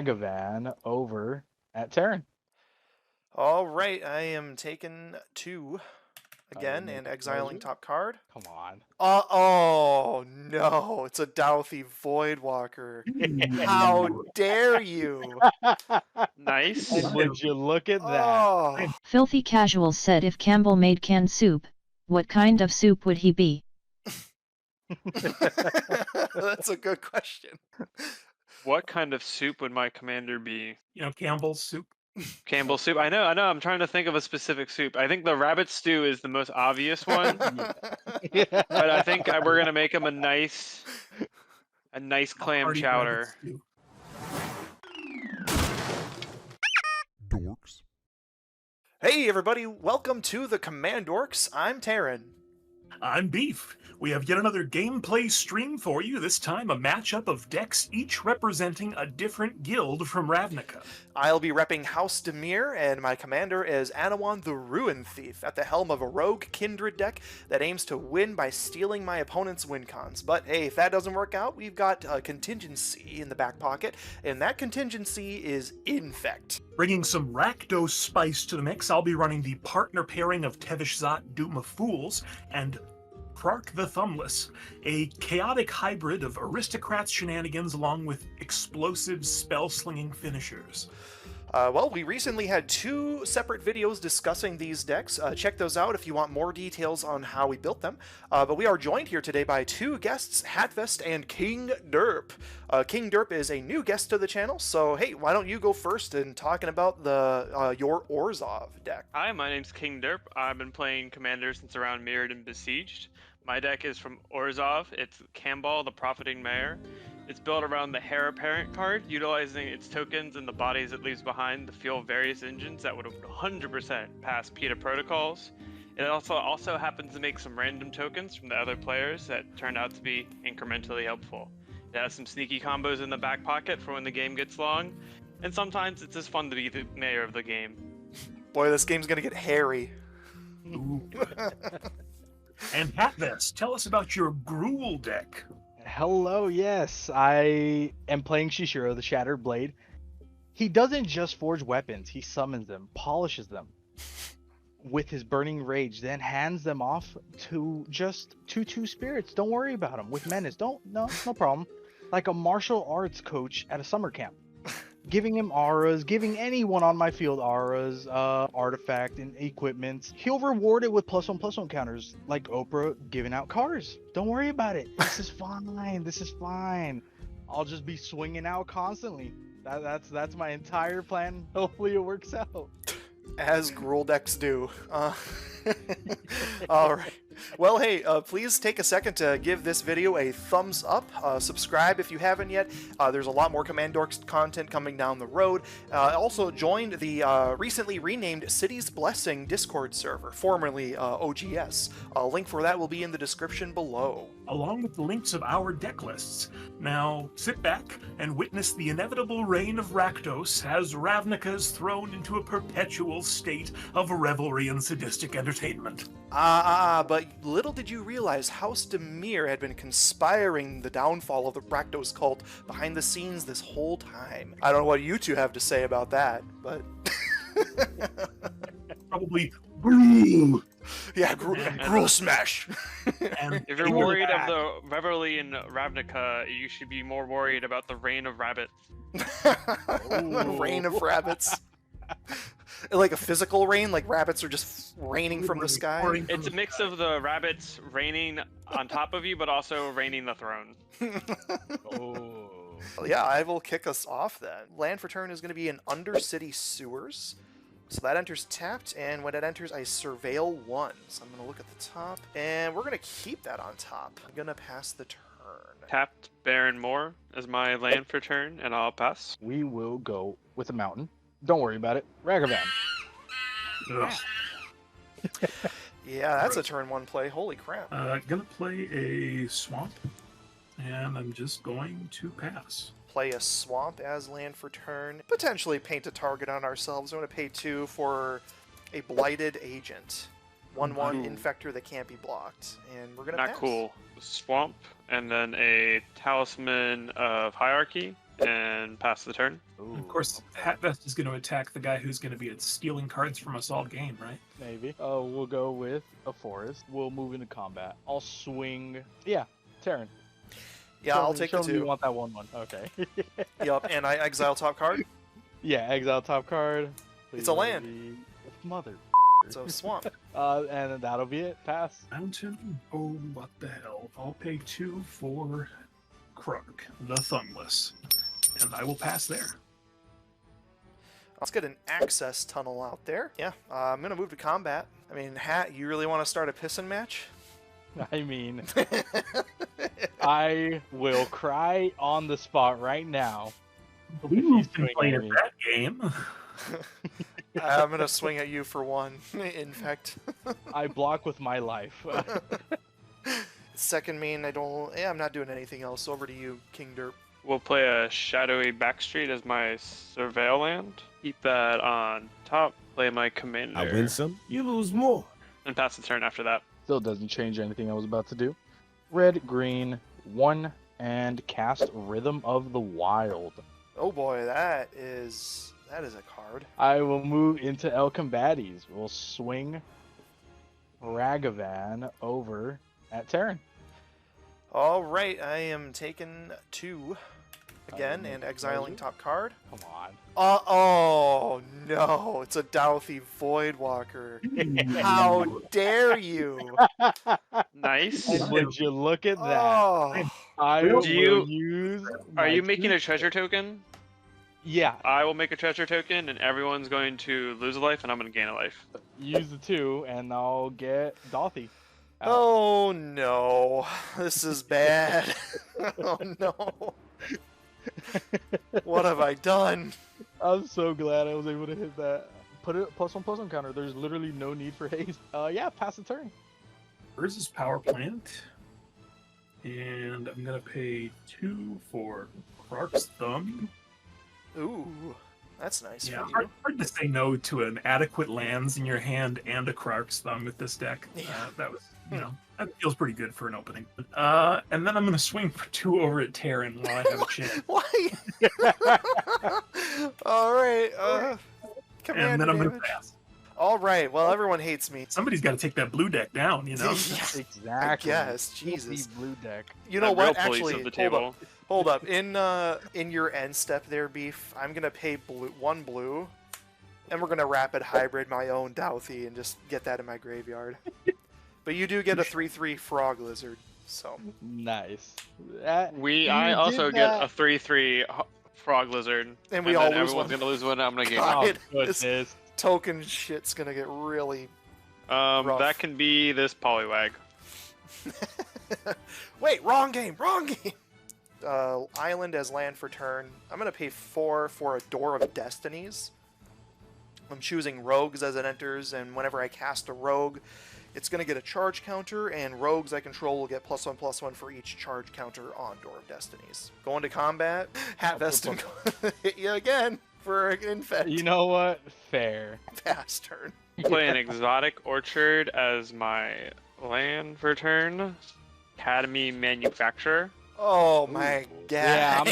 Ragavan over at Terran. All right, I am taking 2 again make and a exiling pleasure. top card. Come on. Oh no, it's a Douthie Voidwalker. How dare you? Nice. And would you look at that? Oh, Filthy Casual said if Kambal made canned soup, what kind of soup would he be? that's a good question. What kind of soup would my commander be? Campbell's soup. Campbell soup. I know. I'm trying to think of a specific soup. I think the rabbit stew is the most obvious one, Yeah. but I think we're gonna make him a nice clam Hearty chowder. rabbit stew. Dorks. Hey everybody, welcome to the CommanDorks. I'm Terran. I'm Beef. We have yet another gameplay stream for you, this time a matchup of decks each representing a different guild from Ravnica. I'll be repping House Demir, and my commander is Anowon the Ruin Thief, at the helm of a rogue kindred deck that aims to win by stealing my opponent's win cons. But hey, if that doesn't work out, we've got a contingency in the back pocket, and that contingency is Infect. Bringing some Rakdos spice to the mix, I'll be running the partner pairing of Tevesh Doom of Fools and Krark the Thumbless, a chaotic hybrid of aristocrats shenanigans along with explosive spell-slinging finishers. Well, we recently had 2 separate videos discussing these decks. Check those out if you want more details on how we built them. But we are joined here today by 2 guests, Hatvest and King Derp. King Derp is a new guest to the channel, so hey, why don't you go first in talking about the your Orzhov deck? Hi, my name's King Derp. I've been playing Commander since around Mirrored and Besieged. My deck is from Orzhov. It's Kambal, the Profiting Mayor. It's built around the Heir Apparent card, utilizing its tokens and the bodies it leaves behind to fuel various engines that would 100% pass PETA protocols. It also happens to make some random tokens from the other players that turned out to be incrementally helpful. It has some sneaky combos in the back pocket for when the game gets long, and sometimes it's just fun to be the mayor of the game. Boy, this game's gonna get hairy. Ooh. And Hatvest, tell us about your Gruul deck. Hello, yes. I am playing Chishiro, the Shattered Blade. He doesn't just forge weapons, he summons them, polishes them with his Burning Rage, then hands them off to just 2/2 spirits. Don't worry about them. With menace, no problem. Like a martial arts coach at a summer camp. Giving him auras, giving anyone on my field auras, artifact and equipment. He'll reward it with +1/+1 counters, like Oprah giving out cars. Don't worry about it. This is fine. This is fine. I'll just be swinging out constantly. That's my entire plan. Hopefully it works out. As Gruul decks do. Alright. Well, hey, please take a second to give this video a thumbs up. Subscribe if you haven't yet. There's a lot more CommanDorks content coming down the road. Also joined the recently renamed City's Blessing Discord server, formerly OGS. A link for that will be in the description below. Along with the links of our deck lists. Now, sit back and witness the inevitable reign of Rakdos as Ravnica is thrown into a perpetual state of revelry and sadistic entertainment. But little did you realize House Demir had been conspiring the downfall of the Rakdos cult behind the scenes this whole time. I don't know what you 2 have to say about that, but... Probably Gruul. Yeah, Gruul smash! And If you're worried of the revelry in Ravnica, you should be more worried about the reign of rabbits. Rain of rabbits. Like a physical rain, like rabbits are just raining from the sky. It's a mix of the rabbits raining on top of you, but also raining the throne. Oh. Yeah, I will kick us off then. Land for turn is going to be in Undercity Sewers. So that enters tapped, and when it enters, I surveil 1. So I'm going to look at the top, and we're going to keep that on top. I'm going to pass the turn. Tapped Baron Moor as my land for turn, and I'll pass. We will go with a mountain. Don't worry about it. Ragavan. Ugh. Yeah, that's a turn 1 play. Holy crap. Gonna play a swamp, and I'm just going to pass. Play a swamp as land for turn. Potentially paint a target on ourselves. I'm going to pay 2 for a Blighted Agent. 1/1 Infector that can't be blocked. And we're going to pass. Not cool. Swamp, and then a Talisman of Hierarchy, and pass the turn. Ooh, Of course, Hatvest is going to attack the guy who's going to be stealing cards from us all game, right? maybe. Oh, we'll go with a forest. We'll move into combat. I'll swing. Yeah, Terran. Yeah, I'll take the show me you 2. want that 1/1. Okay. Yep, and I exile top card. Yeah, exile top card. It's a land. Mother. It's a swamp. And then that'll be it. Pass. Mountain? Oh, what the hell. I'll pay 2 for Krark, the Thumbless. And I will pass there. Let's get an access tunnel out there. Yeah, I'm going to move to combat. I mean, Hat, you really want to start a pissing match? I mean, I will cry on the spot right now. We he's moved to doing play anything. that game. I'm going to swing at you for 1, in fact. I block with my life. Second main, I'm not doing anything else. Over to you, King Derp. We'll play a Shadowy Backstreet as my Surveil land. Keep that on top. Play my Commander. I win some, you lose more. And pass the turn after that. Still doesn't change anything I was about to do. Red, green, 1, and cast Rhythm of the Wild. Oh boy, that is a card. I will move into El Combatis. We'll swing Ragavan over at Terran. All right, I am taking 2 again and exiling top card. Come on. Oh no, it's a Douthie Voidwalker. How dare you? Nice. And would you look at that? Oh, I Do will you- use. Are you my making two- a treasure token? Yeah, I will make a treasure token, and everyone's going to lose a life, and I'm going to gain a life. use the 2, and I'll get Dolphy. out. oh no, this is bad. Oh no, what have I done? I'm so glad I was able to hit that. Put it +1/+1 counter. There's literally no need for haste. Yeah, pass the turn. Where's his power plant? And I'm going to pay 2 for Krark's Thumb. Ooh, that's nice Yeah, for hard, you. hard to say no to an adequate lands in your hand and a Krark's Thumb with this deck. Yeah. That was, that feels pretty good for an opening. And then I'm going to swing for 2 over at Terran while I have a chance. Why? All right, And Commander then I'm going to damage. pass. All right, well, everyone hates me. Somebody's got to take that blue deck down, Yeah, Exactly. I guess, Filthy Jesus. blue deck. You know The real what? police Actually, of the hold table. up. Hold up. In your end step there, Beef, I'm gonna pay 1 blue, and we're gonna rapid hybrid my own Douthie and just get that in my graveyard. But you do get a 3/3 frog lizard, so Nice. I also get a 3/3 frog lizard. And we all then lose everyone's one. gonna lose one. I'm gonna gain God. one. Oh, This- goodness. token shit's gonna get really. rough. That can be this Poliwag. Wait, wrong game. Island as land for turn. I'm gonna pay 4 for a Door of Destinies. I'm choosing rogues as it enters, and whenever I cast a rogue, it's gonna get a charge counter, and rogues I control will get +1/+1 for each charge counter on Door of Destinies. Going to combat, Hatvest and hit you again for an infect. You know what? Fair. Pass turn. Play an Exotic Orchard as my land for turn. Academy Manufacturer. Oh my god. Yeah,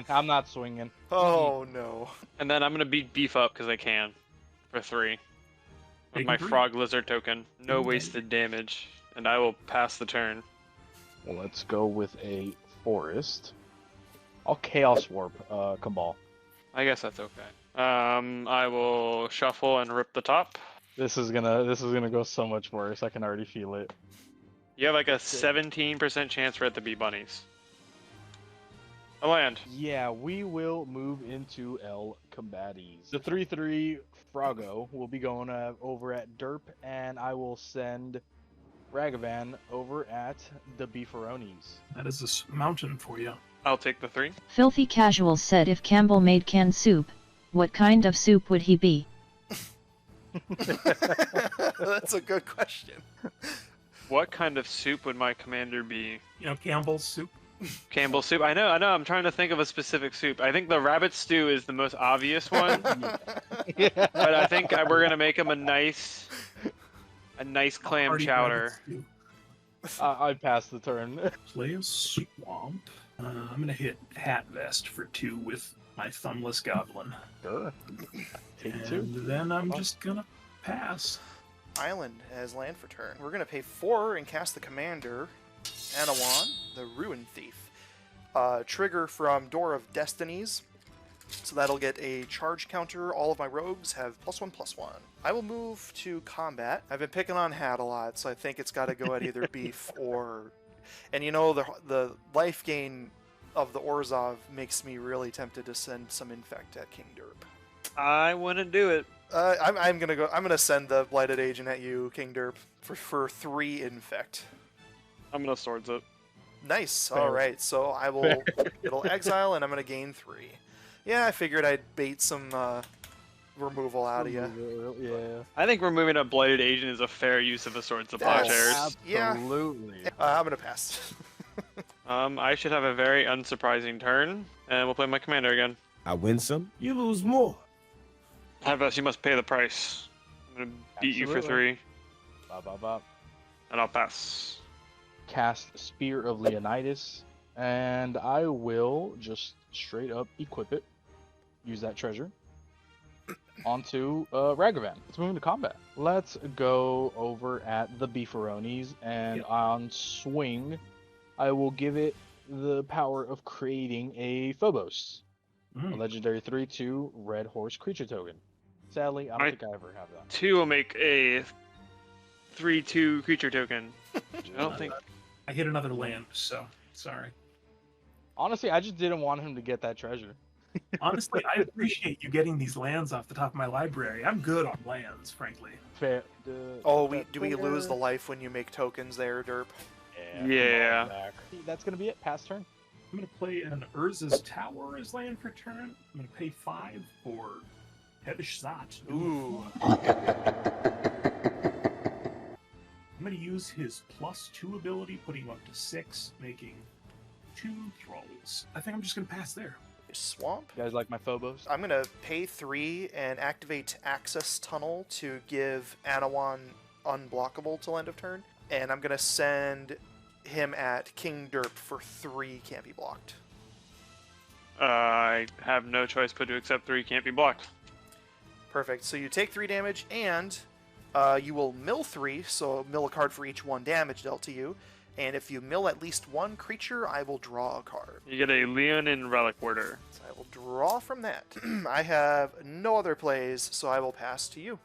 I'm not swinging. Oh no. And then I'm gonna beef up because I can for 3 with Taking my 3? Frog Lizard token. No Okay. wasted damage, and I will pass the turn. Well, let's go with a forest. I'll Chaos Warp, Kambal. I guess that's okay. I will shuffle and rip the top. This is gonna go so much worse. I can already feel it. You have like a 17% chance for it to be bunnies. A land. Yeah, we will move into El Combatis. The 3/3 Froggo will be going over at Derp, and I will send Ragavan over at the Beefaronis. That is this mountain for you. I'll take the 3. Filthy Casual said if Campbell made canned soup, what kind of soup would he be? That's a good question. What kind of soup would my commander be? Campbell's soup. Campbell's soup. I know. I'm trying to think of a specific soup. I think the rabbit stew is the most obvious one, but I think we're gonna make him a nice clam Hearty chowder. rabbit stew. I passed the turn. Play a swamp. I'm going to hit Hatvest for 2 with my Thumbless Goblin. Sure. Take And 2. then I'm just going to pass. Island as land for turn. We're going to pay 4 and cast the commander, Anowon, the Ruin Thief. Trigger from Door of Destinies. So that'll get a charge counter. All of my rogues have +1/+1. I will move to combat. I've been picking on Hat a lot, so I think it's got to go at either beef or... And you know, the life gain of the Orzhov makes me really tempted to send some Infect at King Derp. I wouldn't do it. I'm gonna send the Blighted Agent at you, King Derp, for 3 Infect. I'm gonna swords it. Nice. Fair. All right. So I will. It'll exile, and I'm gonna gain 3. Yeah, I figured I'd bait some removal out of you. Yeah. I think removing a blighted agent is a fair use of a swords of That's- plowshares. Yeah. Absolutely. I'm gonna pass. I should have a very unsurprising turn, and we'll play my commander again. I win some, you lose more. Hatvest, you must pay the price. I'm gonna beat you for Absolutely. 3, Bop, bop, bop. and I'll pass. Cast Spear of Leonidas, and I will just straight up equip it. Use that treasure. Onto Ragavan. Let's move into combat. Let's go over at the Beefaronis, and Yep. on swing, I will give it the power of creating a Phobos, a legendary 3/2 red horse creature token. Sadly, I don't think I ever have that. 2 will make a 3/2 creature token. I don't think. I hit another land, so sorry. Honestly, I just didn't want him to get that treasure. Honestly, I appreciate you getting these lands off the top of my library. I'm good on lands, frankly. Fair. Oh, do we lose the life when you make tokens there, Derp? Yeah. Back. That's gonna be it. Pass turn. I'm going to play an Urza's Tower as land for turn. I'm going to pay 5 for Tevesh Zot. Ooh. I'm going to use his +2 ability, putting him up to 6, making 2 thralls. I think I'm just going to pass there. Swamp. You guys like my Phobos? I'm gonna pay 3 and activate Access Tunnel to give Anowon unblockable till end of turn, and I'm gonna send him at King Derp for 3 can't be blocked. I have no choice but to accept 3 can't be blocked. Perfect. So you take 3 damage, and you will mill 3, so mill a card for each 1 damage dealt to you. And if you mill at least 1 creature, I will draw a card. You get a Leonin Relic Warder. So I will draw from that. I have no other plays, so I will pass to you.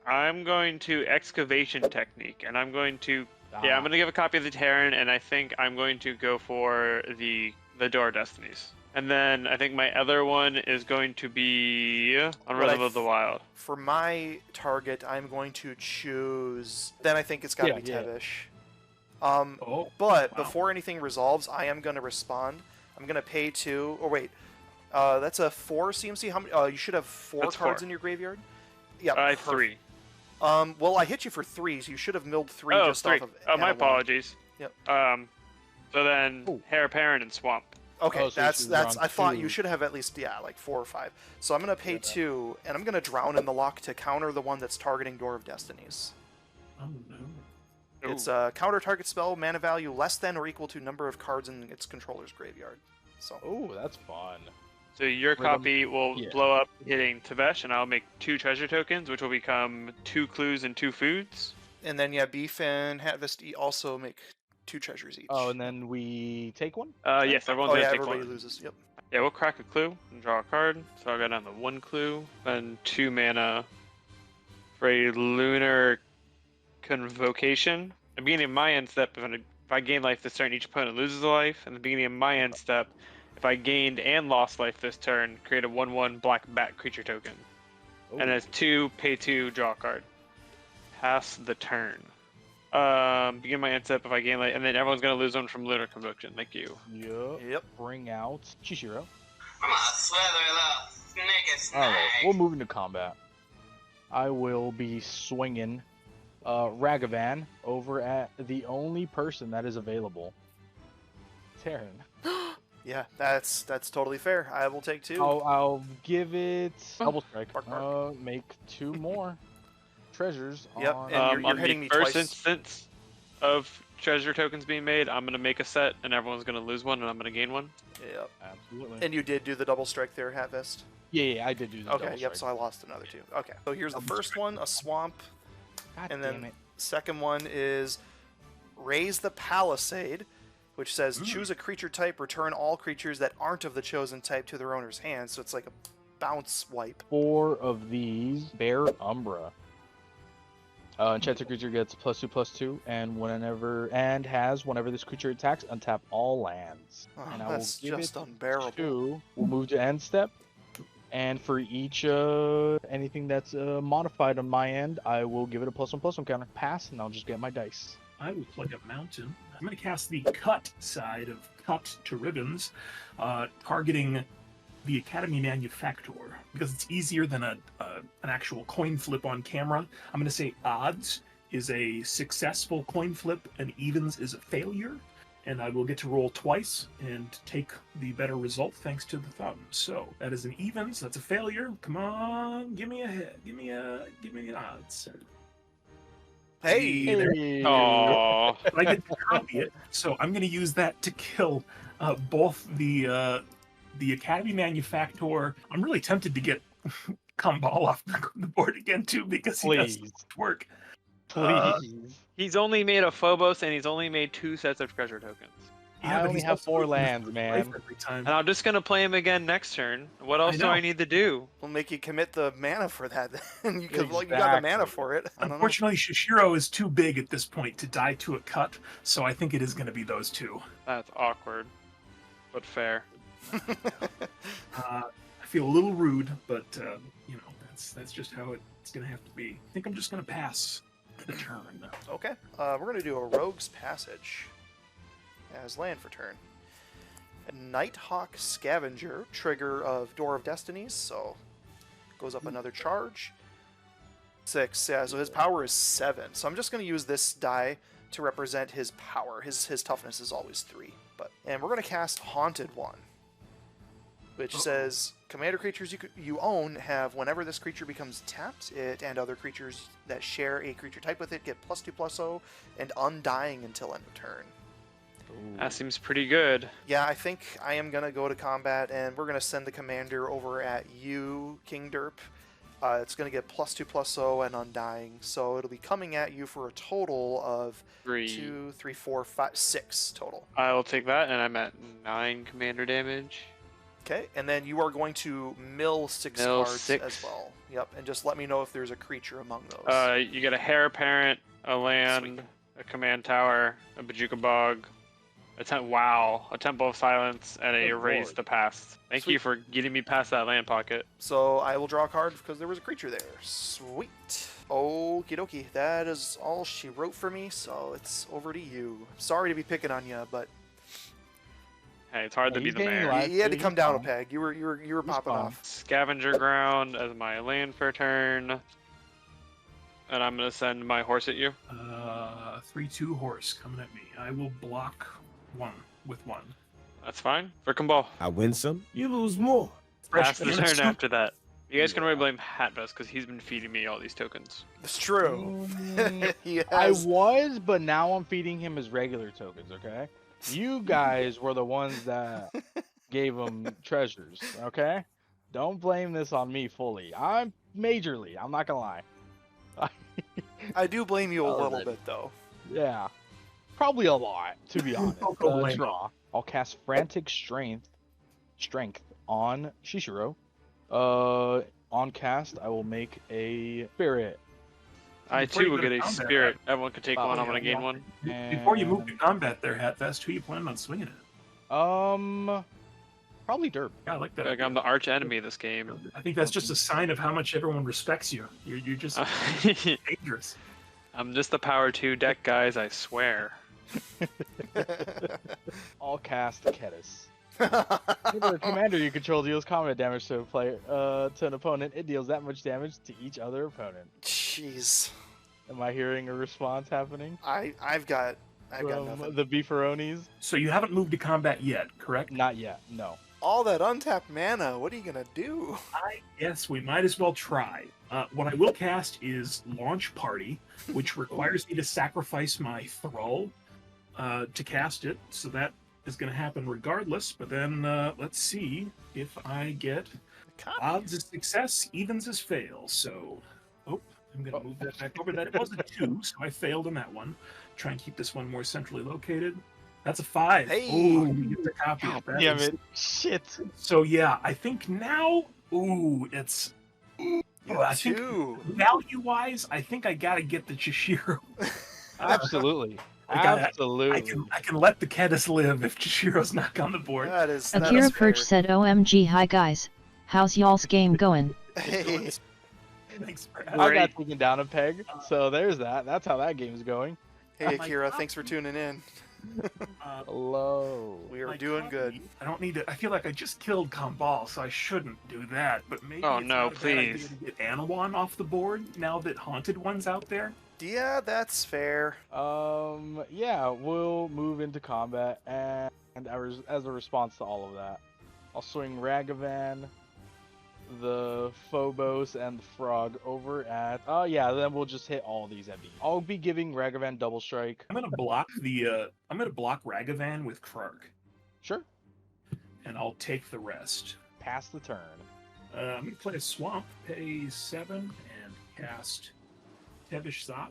I'm going to Excavation Technique, and I'm going to... Yeah, I'm going to give a copy of the Terran, and I think I'm going to go for the Door of Destinies. And then I think my other one is going to be Unresolve of the Wild. For my target, I'm going to choose... Then I think it's got to be Tevesh. But wow. before anything resolves, I am going to respond. I'm going to pay 2... Oh, wait. That's a 4 CMC. How many? You should have 4 That's cards 4. in your graveyard? Yeah. I have 3. Well, I hit you for 3, so you should have milled 3 just 3. off of... My Anowon. apologies. Yep. So then, Hair Parent and Swamp. Okay, so that's I thought 2. you should have at least like 4 or 5. So I'm gonna pay 2, and I'm gonna drown in the lock to counter the one that's targeting Door of Destinies. Oh, no. It's a counter target spell, mana value less than or equal to number of cards in its controller's graveyard. So Oh, that's fun. So your Rhythm- copy will yeah. blow up hitting Tevesh, and I'll make 2 treasure tokens, which will become 2 clues and 2 foods. and then Beef and Hatvest also make 2 treasures each. Oh, and then we take one? Yes, everyone's Oh gonna yeah, take everybody one. loses. Yep. Yeah, we'll crack a clue and draw a card. So I'll go down to 1 clue, then 2 mana for a Lunar Convocation. At the beginning of my end step, if I gain life this turn, each opponent loses a life. And at the beginning of my end step, if I gained and lost life this turn, create a 1/1 black bat creature token. And as 2, pay 2, draw a card. Pass the turn. Begin my end step if I gain life, and then everyone's gonna lose one from Lunar Convocation. Thank you. Yep. Bring out Chishiro. I'm gonna slither the snake Alright, we'll move into combat. I will be swinging Ragavan over at the only person that is available. Terran. Yeah, that's totally fair. I will take 2. I'll give it double strike. Bark, bark. Make 2 more treasures. Yep, on... and you're on hitting the me first twice. instance of treasure tokens being made, I'm gonna make a set, and everyone's gonna lose one, and I'm gonna gain one. Yep. Absolutely. And you did do the double strike there, Hatvest? Yeah, I did do that. Okay, yep, so I lost another 2. Okay, so here's the first one, a swamp. God And damn then it. second one is Raise the Palisade, which says choose a creature type, return all creatures that aren't of the chosen type to their owner's hand. So it's like a bounce wipe. 4 of these bear Umbra. Enchanted creature gets +2/+2, and whenever this creature attacks, untap all lands. Oh, And I that's will give just it unbearable. We'll move to end step. And for each anything that's modified on my end, I will give it a +1/+1 counter. Pass, and I'll just get my dice. I will play a mountain. I'm going to cast the cut side of Cut to Ribbons, targeting the Academy Manufactor, because it's easier than an actual coin flip on camera. I'm going to say odds is a successful coin flip and evens is a failure, and I will get to roll twice and take the better result thanks to the thumb. So that is an evens. That's a failure. Come on, give me a hit. Give me an odds. Hey, there. Oh, I get to copy it, so I'm going to use that to kill both the Academy Manufactor. I'm really tempted to get Kambal off the board again too, because he does Please. work. Please. he's only made a Phobos, and he's only made 2 sets of treasure tokens. Yeah, I but only he's have also 4 losing his lands, life man. every time. And I'm just gonna play him again next turn. What else do know. I need to do? We'll make you commit the mana for that. Then you got the mana Exactly. for it. I don't know. Unfortunately, Shishiro is too big at this point to die to a cut, so I think it is going to be those two. That's awkward, but fair. I feel a little rude, but that's just how it's going to have to be. I think I'm just going to pass the turn. Okay, we're going to do a Rogue's Passage as land for turn. A Nighthawk Scavenger, trigger of Door of Destinies, so goes up another charge. 6, yeah, so his power is 7. So I'm just going to use this die to represent his power. His toughness is always 3. And we're going to cast Haunted One, which says commander creatures you own have, whenever this creature becomes tapped, it and other creatures that share a creature type with it get +2/+0 and undying until end of turn. That seems pretty good. Yeah, I think I am going to go to combat, and we're going to send the commander over at you, King Derp. It's going to get +2/+0 and undying, so it'll be coming at you for a total of 2, 3, 4, 5, 6 total. I'll take that, and I'm at 9 commander damage. Okay, and then you are going to mill 6 cards as well. Yep, and just let me know if there's a creature among those. You get a Heir Apparent, a land, Sweet. a Command Tower, a Bajuka Bog, a Temple of Silence, and a Good Erase lord. the Past. Thank you for getting me past that land pocket. So I will draw a card because there was a creature there. Sweet. Okie dokie. That is all she wrote for me, so it's over to you. Sorry to be picking on you, but Hey, it's hard to Yeah, be he's the getting mayor. light. you had to He's come down a fine. peg. You were popping fine. off. Scavenger Ground as my land for turn. And I'm going to send my horse at you. 3/2 horse coming at me. I will block 1 with 1. That's fine. For Kambal. I win some, you lose more. Pass the Fresh turn after that. You guys can really blame Hatvest because he's been feeding me all these tokens. It's true. He I has. was, but now I'm feeding him his regular tokens, okay? You guys were the ones that gave him treasures, okay? Don't blame this on me fully. I'm majorly, I'm not gonna lie. I do blame you a little Alright. bit, though. Yeah. Probably a lot, to be honest. Don't go blame Draw. I'll cast Frantic Strength on Shishiro. On cast, I will make a Spirit. I Before you too will go to get a combat, spirit. Everyone can take Oh, one. I'm yeah, going to gain yeah. one. Before you move to combat there, Hatvest, who you planning on swinging at? Probably Derp. Yeah, I like that. Like I'm the arch enemy of this game. I think that's just a sign of how much everyone respects you. You're just dangerous. I'm just the power 2 deck, guys, I swear. I'll cast Ketis. Whenever a commander you control deals combat damage to a player to an opponent, it deals that much damage to each other opponent. Jeez. Am I hearing a response happening I've got from nothing. the beefaronis? So you haven't moved to combat yet, correct? Not yet. No. All that untapped mana, what are you gonna do? Yes, we might as well try. What I will cast is Launch Party, which requires me to sacrifice my Thrall to cast it, so that is going to happen regardless. But then let's see if I get odds of success, evens as fails. So, I'm going to move that back over. That was a 2, so I failed on that one. Try and keep this one more centrally located. That's a 5. Hey! Ooh, we get the copy. God That damn is- it. Shit. So yeah, I think now, it's. I think 2. value-wise, I think I gotta get the Chishiro. Absolutely. I Absolutely. can let the Kedis live if Chishiro's not on the board. That is Akira fair. Perch said OMG hi guys, how's y'all's game going? Hey. Thanks for I asking. got taken down a peg, so there's that. That's how that game's going. Hey my Akira, God. thanks for tuning in. Hello. We are My doing copy, good. I don't need to. I feel like I just killed Kambal, so I shouldn't do that. But maybe Oh, it's no, not a bad idea please. to get Anowon off the board now that Haunted One's out there. Yeah, that's fair. Yeah, we'll move into combat, and as a response to all of that, I'll swing Ragavan, the Phobos, and the Frog over at. Then we'll just hit all these at me. I'll be giving Ragavan double strike. I'm gonna block the. I'm gonna block Ragavan with Krark, Sure. and I'll take the rest. Pass the turn. I'm gonna play a Swamp, pay 7, and cast Tevesh Zot,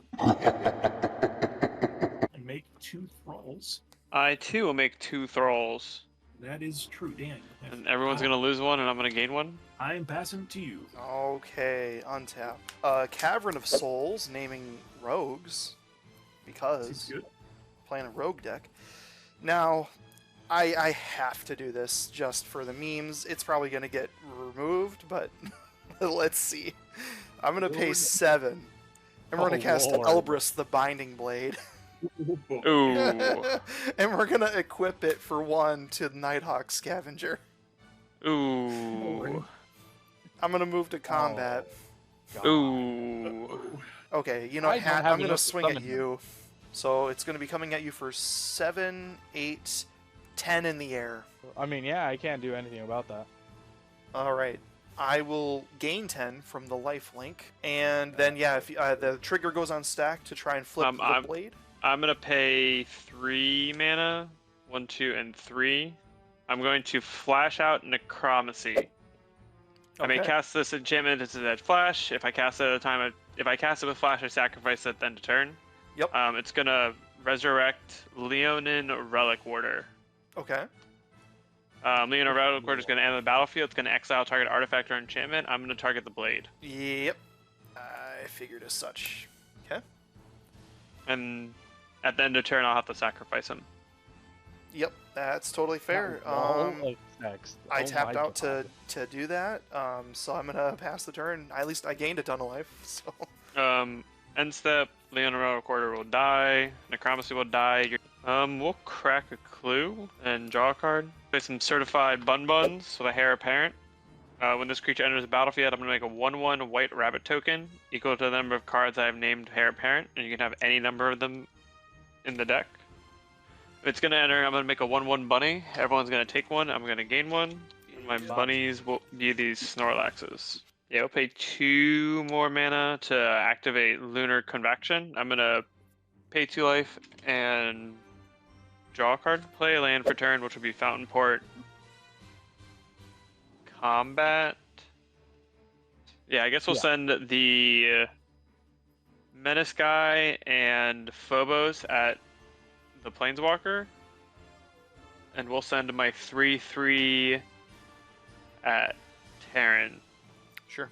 and make 2 thralls. I too will make 2 thralls, That is true, Dan. and everyone's gonna lose one, and I'm gonna gain one. I am passing to you. Okay, untap. Cavern of Souls, naming rogues, This because is good. playing a rogue deck. Now, I have to do this just for the memes. It's probably going to get removed, but let's see. I'm going to pay 7, and we're going to cast Lord. Elbrus the Binding Blade, Ooh. and we're going to equip it for 1 to Nighthawk Scavenger. Ooh. I'm going to move to combat. God. Ooh. Okay, you know, I don't Hat, have I'm going to enough to swing at summon you. So it's going to be coming at you for 7, 8, 10 in the air. I mean, yeah, I can't do anything about that. All right. I will gain 10 from the life link, and then if the trigger goes on stack to try and flip the blade. I'm gonna pay 3 mana, 1, 2, and 3. I'm going to flash out Necromancy. I may Okay. cast this enchantment as a flash. If I cast it at a time, if I cast it with flash, I sacrifice it then to turn. Yep. It's gonna resurrect Leonin Relic Warder. Okay. Leonin Relic Warder is gonna enter the battlefield. It's gonna exile target artifact or enchantment. I'm gonna target the blade. Yep. I figured as such. Okay. And at the end of turn, I'll have to sacrifice him. Yep. That's totally fair. Wall of text. I Oh tapped my out God. to do that. So I'm gonna pass the turn. At least I gained a ton of life. So. End step, Leonin Relic Warder will die. Necromancy will die. We'll crack a clue and draw a card. Play some certified bun buns with a heir apparent. When this creature enters the battlefield, I'm going to make a 1/1 white rabbit token equal to the number of cards I have named heir apparent, and you can have any number of them in the deck. If it's going to enter, I'm going to make a 1/1 bunny. Everyone's going to take one. I'm going to gain one. And my bunnies will be these Snorlaxes. Yeah, we'll pay 2 more mana to activate Lunar Convection. I'm going to pay 2 life and draw a card. Play a land for turn, which will be Fountain Port. Combat. Yeah, I guess we'll send the Menace guy and Phobos at the Planeswalker. And we'll send my 3/3 at Terran. Sure.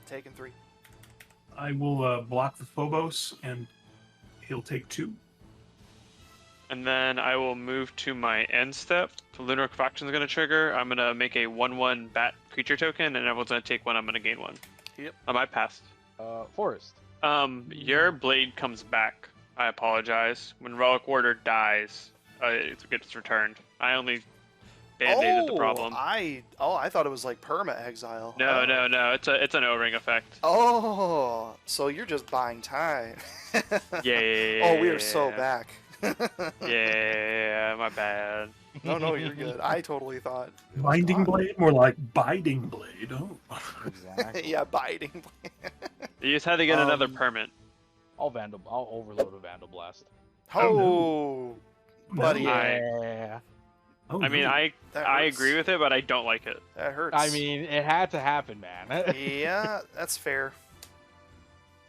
Taking 3. I will block the Phobos, and he'll take 2. And then I will move to my end step. So Lunar Convection is going to trigger. I'm going to make a 1/1 bat creature token, and everyone's going to take one. I'm going to gain one. Yep. I passed. Forest. Your blade comes back. I apologize. When Relic Warder dies, it gets returned. I only band-aided the problem. I thought it was like perma exile. No. It's an O-ring effect. Oh, so you're just buying time. Yeah. Oh, we are so back. Yeah, my bad. No, you're good. I totally thought. Binding Blade? More like Biding Blade. Oh. Exactly. Yeah, biting. You just had to get another permit. I'll overload a Vandal Blast. Oh, Buddy, Yeah. Oh, I mean, no. I That I hurts. agree with it, but I don't like it. That hurts. I mean, it had to happen, man. yeah, that's fair.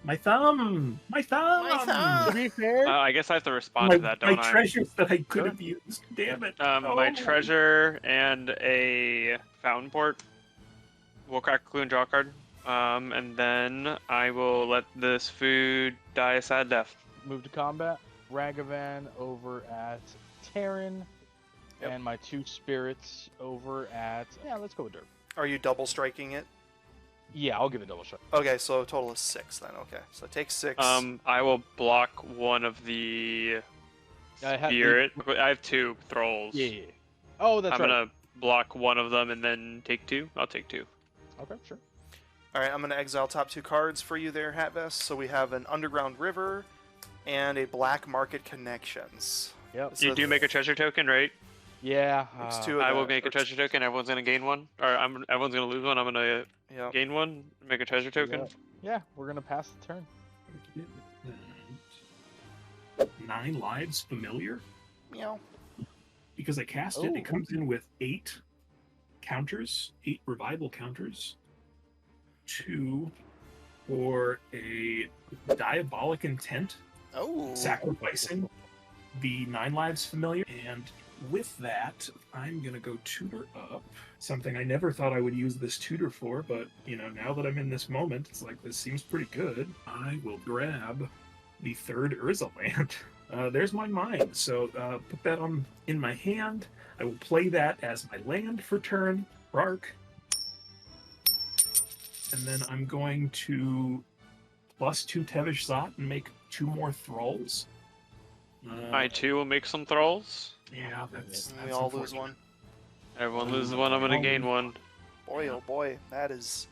My thumb! My thumb! My thumb! To be fair, I guess I have to respond My, to that, my don't I? treasures that I could Sure. have used. Damn it. My Oh. treasure and a fountain port. We'll crack a clue and draw a card. And then I will let this food die a sad death. move to combat. Ragavan over at Terran. Yep. And my 2 spirits over at... Yeah, let's go with Derp. Are you double striking it? Yeah, I'll give it double shot. Okay, so a total of 6 then. Okay, so take 6. I will block one of the I have spirit. I have 2 thralls. Yeah. Oh, that's I'm right. gonna block one of them and then take 2. I'll take 2. Okay, sure. All right, I'm gonna exile top 2 cards for you there, Hatvest. So we have an Underground River and a Black Market Connections. Yep. So You do make a treasure token, right? Yeah. It's 2 of I will that. make a treasure token. Everyone's gonna gain one, or everyone's gonna lose one. I'm gonna Yeah. gain one. Make a treasure token. Yeah, we're going to pass the turn. 9 lives familiar. Meow. Because I cast it, Oh. it comes in with 8 counters, 8 revival counters, 2 for a diabolic intent, Oh. sacrificing the 9 lives familiar, and with that, I'm gonna go tutor up. Something I never thought I would use this tutor for, but you know, now that I'm in this moment, it's like this seems pretty good. I will grab the 3rd Urza land. There's my mind. So put that on in my hand. I will play that as my land for turn. Krark. And then I'm going to +2 Tevesh Zot and make 2 more thralls. I too will make some thralls. Yeah, that's We all lose unfortunate. one. Everyone loses one. I'm gonna gain one. Boy, oh boy, that is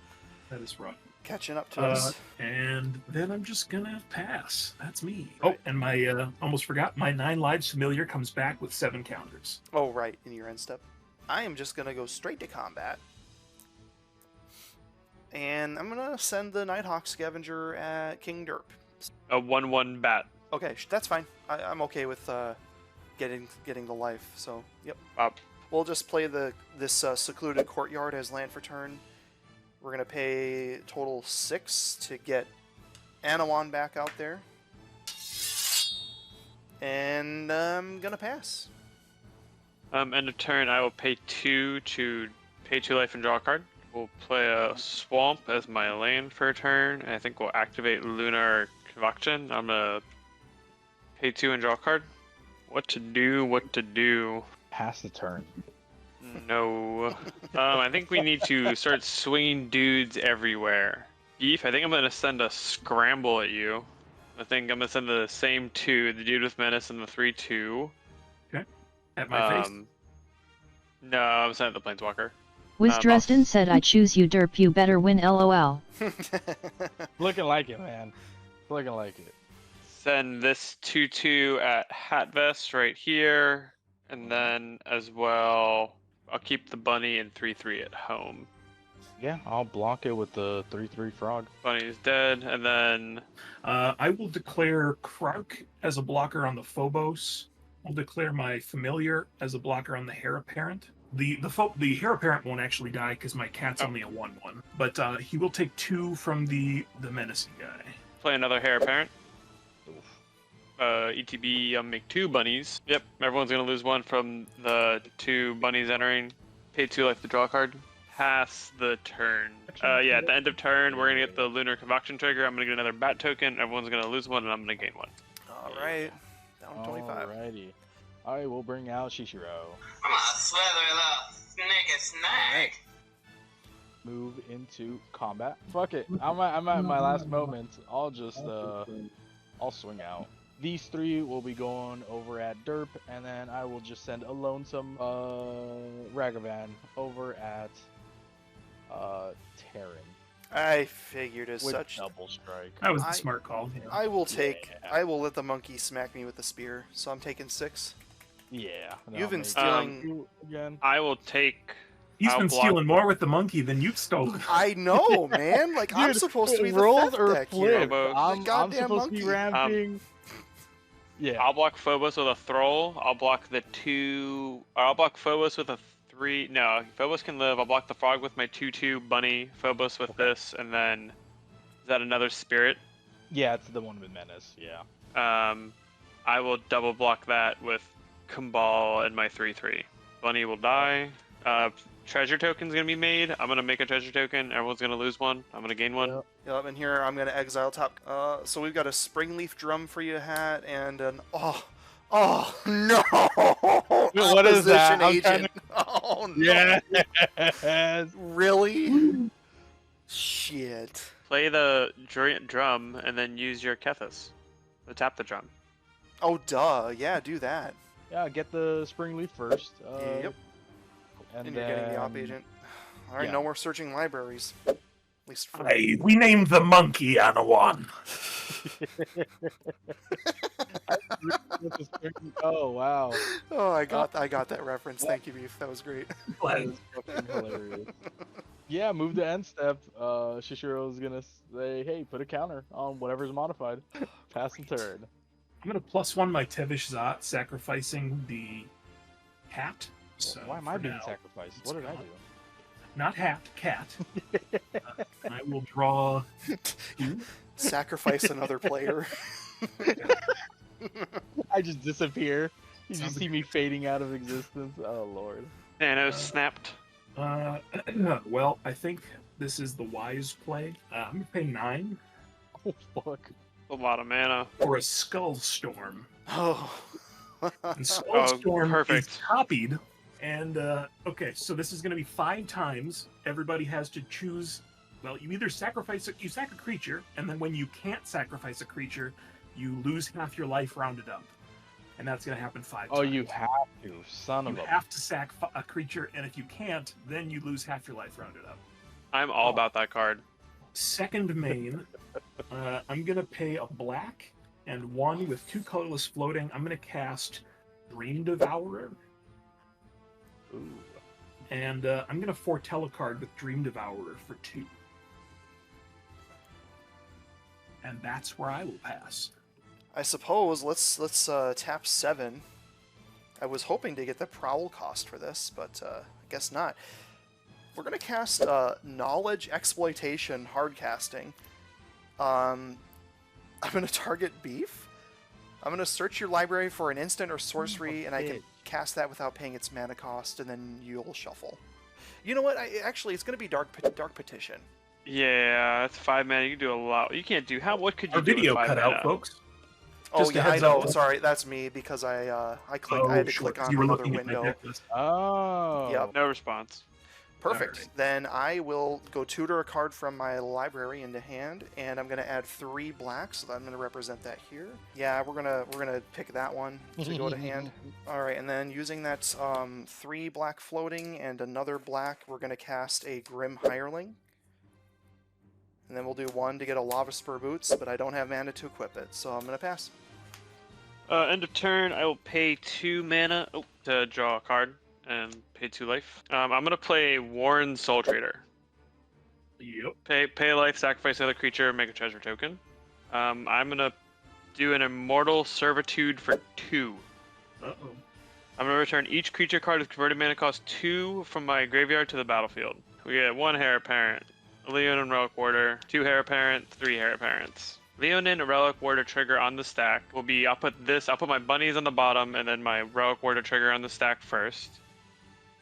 That is rough. catching up to us. And then I'm just gonna pass. That's me. Right. Oh, and my almost forgot, my 9 lives familiar comes back with 7 counters. Oh, right, in your end step. I am just gonna go straight to combat. And I'm gonna send the Nighthawk Scavenger at King Derp. A 1/1 bat. Okay, that's fine. I'm okay with getting the life. So, yep. Up. We'll just play this secluded courtyard as land for turn. We're gonna pay total 6 to get Anowon back out there, and I'm gonna pass. End of turn. I will pay 2 to pay 2 life and draw a card. We'll play a swamp as my land for a turn. And I think we'll activate Lunar Convocation. I'm gonna pay 2 and draw a card. What to do? What to do? Pass the turn. No. I think we need to start swinging dudes everywhere. Beef, I think I'm going to send a scramble at you. I think I'm going to send the same 2, the dude with menace and the 3/2. At my face. No, I'm sending the planeswalker. Wiz Dresden said I choose you derp, you better win lol. Looking like it, man. Looking like it. Send this 2/2 at Hatvest right here. And then as well, I'll keep the bunny and 3/3 at home. Yeah, I'll block it with the 3/3 frog. Bunny's dead, and then I will declare Krark as a blocker on the Phobos. I'll declare my familiar as a blocker on the Heir Apparent. The Heir Apparent won't actually die because my cat's only a 1/1, but he will take 2 from the menacing guy. play another Heir Apparent. ETB, I'll make 2 bunnies. Yep, everyone's gonna lose 1 from the 2 bunnies entering. Pay 2 life to draw a card. Pass the turn. Yeah, at the end of turn, we're gonna get the Lunar Convocation trigger. I'm gonna get another bat token. Everyone's gonna lose 1, and I'm gonna gain 1. All right, down to 25. Alrighty. I will bring out Shishiro. I'm gonna slither the snake snake. Move into combat. Fuck it. I'm at my last moment. I'll just I'll swing out. These 3 will be going over at Derp, and then I will just send a lonesome Ragavan over at Terran I figured as with such. double strike. That was I- the smart call. Yeah. I will take. Yeah. I will let the monkey smack me with the spear. So I'm taking 6. Yeah. You've been make stealing- you again. I will take. He's I'll been block- stealing more with the monkey than you've stolen. I know, man. Like I'm Dude, supposed to be the rolls theft or deck here. flip. The I'm goddamn supposed to be monkey. ramping. Yeah. I'll block Phobos with a Thrall. I'll block the 2. Or I'll block Phobos with a 3. No, Phobos can live. I'll block the Frog with my 2/2 bunny. Phobos with this, and then is that another Spirit? Yeah, it's the one with Menace. Yeah. I will double block that with Kambal and my 3/3. Bunny will die. Treasure token's gonna be made. I'm gonna make a treasure token. Everyone's gonna lose one. I'm gonna gain one. Yep, and here I'm gonna exile top. So we've got a Springleaf Drum for you, Hat, and an oh no! What is that? Opposition agent. Oh no! Yeah. Really? Shit. Play the drum and then use your Kethis to tap the drum. Oh duh! Yeah, do that. Yeah, get the spring leaf first. Yep. And you're getting the op agent. All right, yeah. no more searching libraries. At least for Hey, we named the monkey Anowon. Oh wow. Oh, I got that reference. Thank you, Beef. That was great. That is fucking hilarious. Yeah, move the end step. Shishiro's gonna say, hey, put a counter on whatever's modified. Pass the turn. I'm gonna +1 my Tevesh Zot, sacrificing the hat. So Why am I for being now, sacrificed? it's What did I gone. do? Not hat, cat. I will draw 2. Sacrifice another player. I just disappear. You Sounds just see me fading out of existence. Oh lord. Thanos snapped. Well, I think this is the wise play. I'm gonna pay 9 Oh fuck. A lot of mana. for a Skull Storm. Oh. And Skull Oh, Storm is perfect. copied. And okay, so this is going to be 5 times. Everybody has to choose. Well, you either sack a creature, and then when you can't sacrifice a creature, you lose half your life rounded up, and that's going to happen 5 times. Oh, you have to, son You of a. have to sack a creature, and if you can't, then you lose half your life rounded up. I'm all about that card. Second main, I'm going to pay a black and 1 with 2 colorless floating. I'm going to cast Dream Devourer. Ooh. And I'm going to foretell a card with Dream Devourer for 2. And that's where I will pass. I suppose let's tap 7. I was hoping to get the prowl cost for this, but I guess not. We're gonna cast Knowledge Exploitation Hardcasting. I'm gonna target Beef. I'm gonna search your library for an instant or sorcery, and I can cast that without paying its mana cost, and then you'll shuffle. You know what? Actually, it's gonna be Dark Petition. Yeah, that's 5 mana. You can do a lot. You can't do what could you Our do video with 5 cut mana? out, folks. Oh Just a yeah, I heads know. up. Sorry, that's me because I had to click on you were another looking at my window. deck list. Oh. Yep. No response. Perfect. Alright. Then I will go tutor a card from my library into hand, and I'm gonna add 3 blacks. So I'm gonna represent that here. Yeah, we're gonna pick that one to go to hand. All right, and then using that 3 black floating and another black, we're gonna cast a Grim Hireling. And then we'll do 1 to get a Lava Spur Boots, but I don't have mana to equip it, so I'm gonna pass. End of turn, I will pay 2 mana to draw a card and pay 2 life. I'm gonna play Warren Soul Trader. Yep. Pay life, sacrifice another creature, make a treasure token. I'm gonna do an Immortal Servitude for 2. Uh-oh. I'm gonna return each creature card with converted mana cost 2 from my graveyard to the battlefield. We get 1 Heir Apparent, a Leonin Relic Warder, 2 Heir Apparent, 3 Heir Apparents. Leonin Relic Warder trigger on the stack will be, I'll put my bunnies on the bottom and then my Relic Warder trigger on the stack first.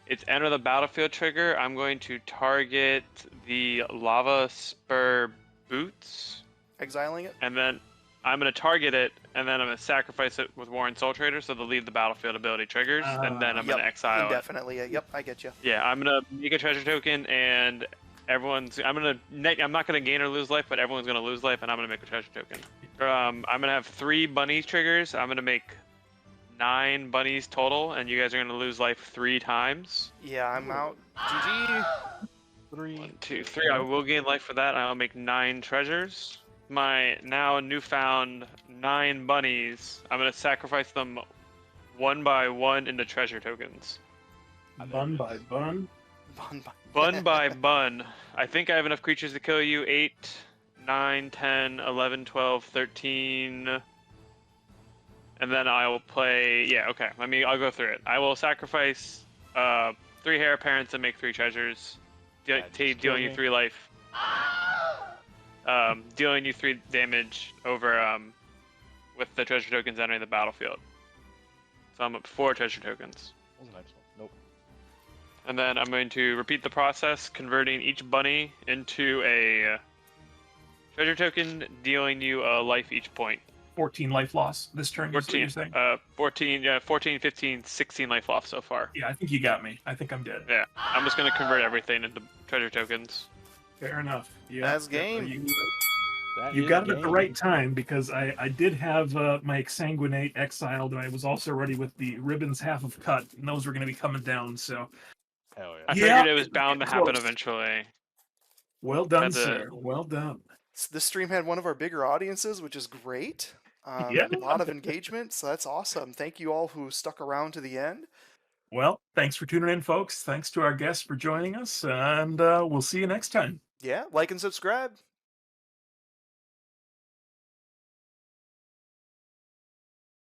It's enter the battlefield trigger. I'm going to target the Lava Spur Boots. Exiling it? And then I'm going to target it, and then I'm going to sacrifice it with Warren Soul Trader so they'll leave the battlefield ability triggers, and then I'm going to exile it. Indefinitely. Yep, I get you. Yeah, I'm going to make a treasure token, and I'm not going to gain or lose life, but everyone's going to lose life, and I'm going to make a treasure token. I'm going to have 3 bunny triggers. I'm going to make 9 bunnies total, and you guys are going to lose life 3 times. Yeah, I'm out. GG. 1, 2, 3. I will gain life for that. I'll make 9 treasures. My now newfound 9 bunnies, I'm going to sacrifice them 1 by 1 into treasure tokens. Bun by bun. Bun by bun. I think I have enough creatures to kill you. 8, 9, 10, 11, 12, 13, And then I will play. Yeah, okay. I'll go through it. I will sacrifice 3 heir apparents and make 3 treasures, dealing you 3 life. Dealing you 3 damage over with the treasure tokens entering the battlefield. So I'm up 4 treasure tokens. That was a nice one. Nope. And then I'm going to repeat the process, converting each bunny into a treasure token, dealing you a life each point. 14 life loss this turn. 14, 14, 15, 16 life lost so far. Yeah, I think you got me. I think I'm dead. Yeah, I'm just going to convert everything into treasure tokens. Fair enough. Yeah, That's game. You got it at the right time, because I did have my Exsanguinate exiled, and I was also ready with the ribbons half of cut, and those were going to be coming down, so... Hell I yeah. figured it was bound to happen Close. eventually. Well done, That's sir. Well done. This stream had one of our bigger audiences, which is great. Yeah. A lot of engagement, so that's awesome. Thank you all who stuck around to the end. Well, thanks for tuning in, folks. Thanks to our guests for joining us, and we'll see you next time. Yeah, like and subscribe.